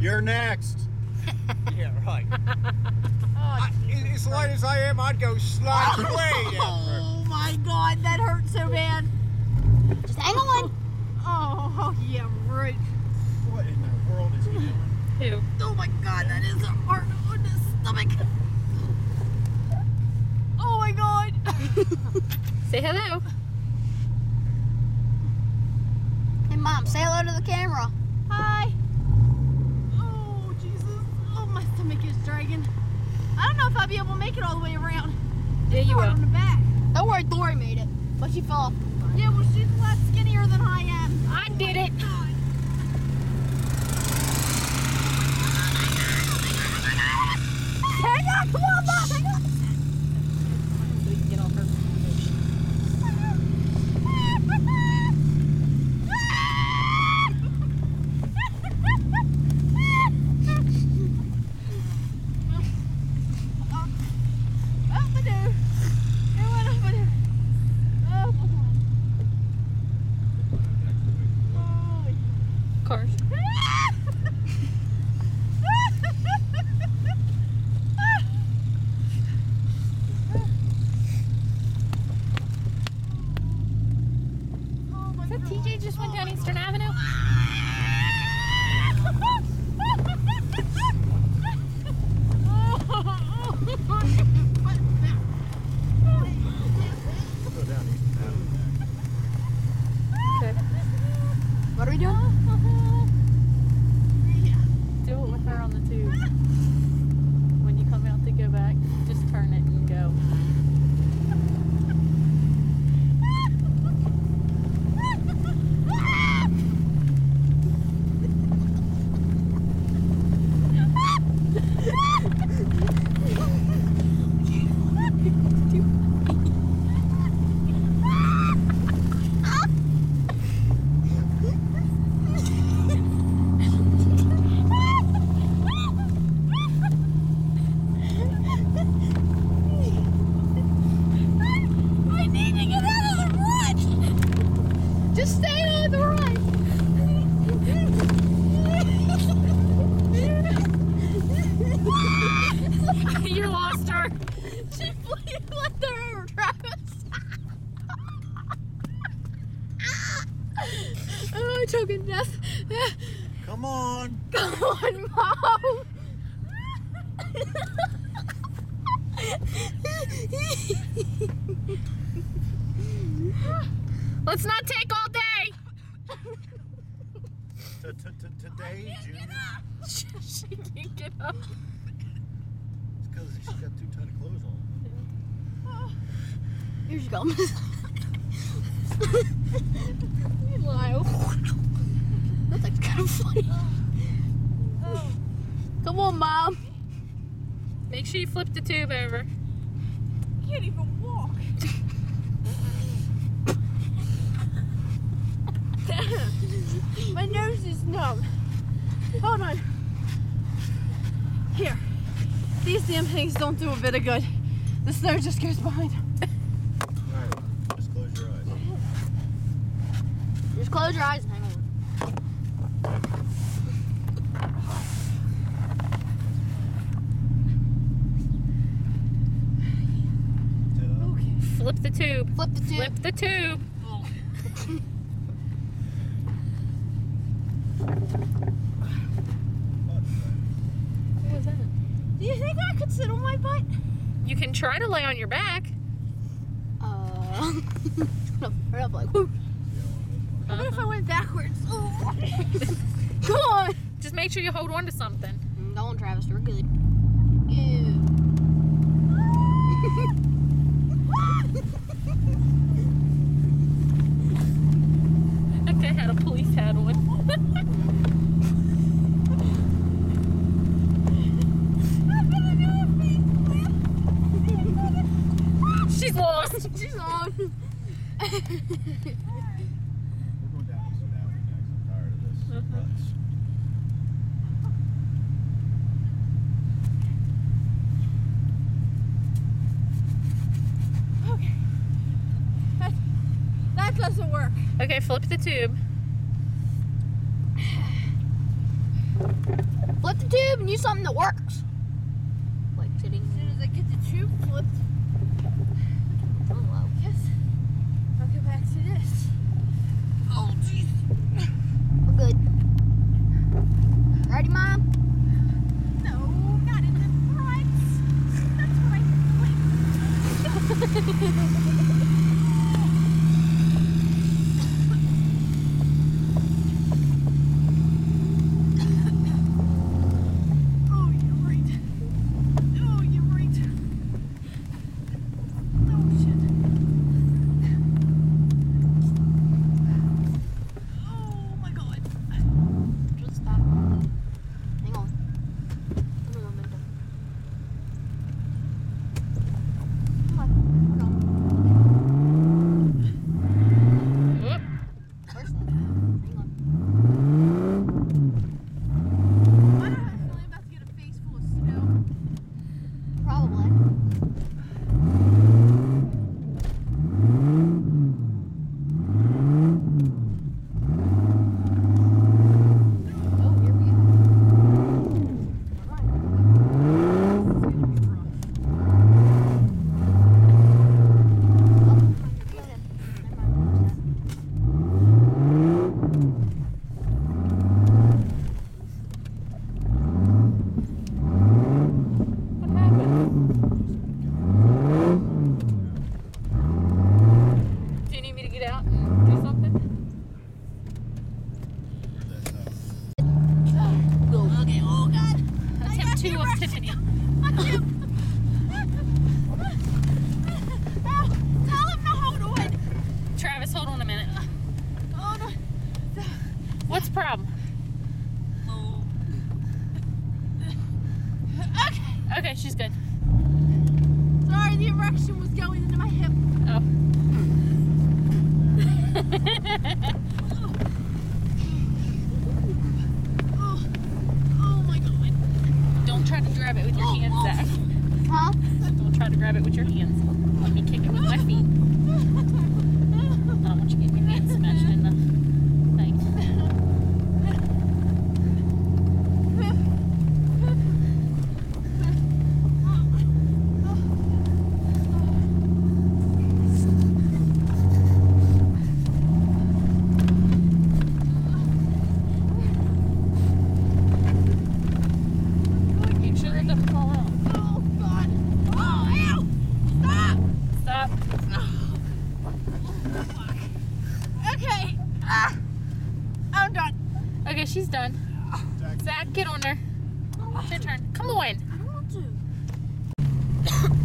You're next. Yeah, right. Oh, As light as I am, I'd go slide way down. oh my God, that hurt so bad. Just hang on. Oh, yeah, right. What in the world is he doing? Who? Oh my God, that is hard on the stomach. Oh my God. Say hello. Hey, Mom, say hello to the camera. Hi. Oh, Jesus. Oh, my stomach is dragging. I don't know if I'll be able to make it all the way around. Yeah, you Hard will. on the back. Don't worry, Dory made it, but she fell off. Yeah, well, she's a lot skinnier than I am. I did it. God. Hang on, come on, Mom, hang on. So we can get off her. Cars. Is that TJ just went down Eastern Avenue? Go down Eastern Avenue. Okay. What are we doing? Do it with her on the tube. When you come out to go back, just turn it and go. Just stay on the ride. You lost her. She flipped her over, Travis. Oh, choking to death. Come on. Come on, Mom. Let's not take all day. Today, Junior. She can't get up. It's because she's got too tight of clothes on. Here she comes. Wow. That's like kind of funny. Come on, Mom. Make sure you flip the tube over. I can't even walk. My nose is numb. Hold on. Here. These damn things don't do a bit of good. The snow just goes behind them. Alright, just close your eyes. Just close your eyes and hang on. Okay. Flip the tube. Flip the tube. Flip the tube. What was that? Do you think I could sit on my butt? You can try to lay on your back. Right up like, whoo. What if I went backwards? Oh. Come on. Just make sure you hold on to something. Go on, Travis. You're good. Ew. That guy had a police hat on. She's lost. She's on. We're going down Eastern Avenue next. I'm tired of this. Ruts. Okay. That doesn't work. Okay, flip the tube. Flip the tube and use something that works. Like sitting. As soon as I get the tube flipped, Oh, wow. yes, I'll get back to this. Oh, jeez. We're good. Ready, Mom? No, not in the front. That's what I Oh, you're right. Oh, you're right. Oh, shit. Oh, my God. Just stop. Hang on. Come on, momentum. Come on. Hold on. Whoop. First one. Hang on. Why do I have a feeling I'm about to get a face full of snow? Probably. Oh, here we go. Alright. What happened? Do you need me to get out and do something? Go. Okay, oh, God. Attempt 2 of Tiffany. Ow, tell him to hold on. Travis, hold on a minute. Oh, no. What's the problem? Okay. Okay, she's good. Sorry, the erection was going into my hip. Oh. Oh, oh my God. Don't try to grab it with your hands, Zach. Huh? Don't try to grab it with your hands. Let me kick it with my feet. I don't want you getting your hands smashed in the thing. Make sure it doesn't fall out. Oh, God. Oh, ow. Stop. Stop. Okay. I'm done. Okay, she's done. Zach, get on there. It's your turn. Come on. I don't want to.